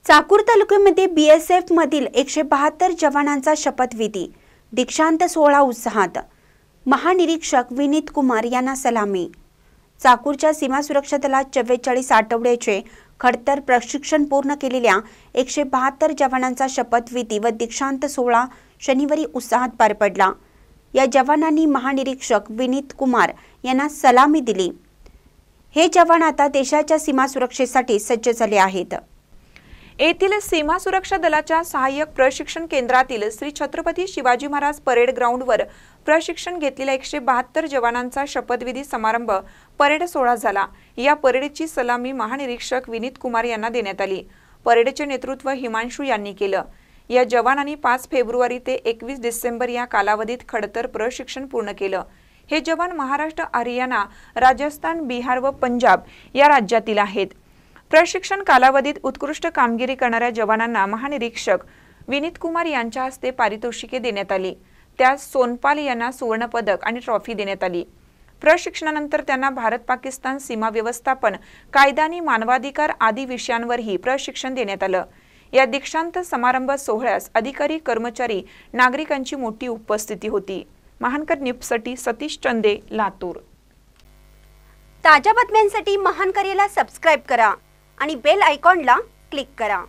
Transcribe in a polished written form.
चाकूर तालुक्यामध्ये बीएसएफ मधील 172 जवानांचा शपथविधी, दीक्षांत सोहळा उत्साहात। महानिरीक्षक विनीत कुमार यांना सलामी। चाकूरच्या सीमा सुरक्षा दलात 44 आठवड्याचे खडतर प्रशिक्षण पूर्ण केलेल्या 172 जवानांचा शपथविधी व दीक्षांत सोहळा शनिवारी उत्साहात पार पडला। या जवानांनी महानिरीक्षक विनीत कुमार यांना सलामी दिली। हे जवान आता देशाच्या सीमा सुरक्षेसाठी सज्ज झाले आहेत। येथील सीमा सुरक्षा दलाच्या सहाय्यक प्रशिक्षण केंद्रातील श्री छत्रपती शिवाजी महाराज परेड ग्राउंडवर प्रशिक्षण घेतलेल्या 172 जवानांचा शपथविधी समारंभ परेड सोहळा झाला। या परेडची सलामी महानिरीक्षक विनीत कुमार यांना देण्यात आली। परेडचे नेतृत्व हिमांशु यांनी केलं। या जवानांनी 5 फेब्रुवारी ते 21 डिसेंबर या कालावधीत खडतर प्रशिक्षण पूर्ण केलं। हे जवान महाराष्ट्र, हरियाणा, राजस्थान, बिहार व पंजाब या राज्यातील आहेत। प्रशिक्षण कालावधीत उत्कृष्ट कामगिरी करणाऱ्या जवानांना महानिरीक्षक विनीत कुमार यांच्या हस्ते पारितोषिके देण्यात आली। त्यात सोनपाल यांना सुवर्ण पदक आणि ट्रॉफी देण्यात आली। प्रशिक्षणानंतर त्यांना भारत-पाकिस्तान सीमा व्यवस्थापन, कायदा आणि मानवाधिकार आदी विषयांवरही प्रशिक्षण देण्यात आलं। या दीक्षांत समारंभ सोहळ्यास अधिकारी, कर्मचारी, नागरिकांची मोठी उपस्थिती होती। महानकर न्यूजसाठी सतीश चंदे, लातूर। ताज्या बातम्यांसाठी महानकरेला सबस्क्राइब करा आणि बेल आयकॉनला क्लिक करा।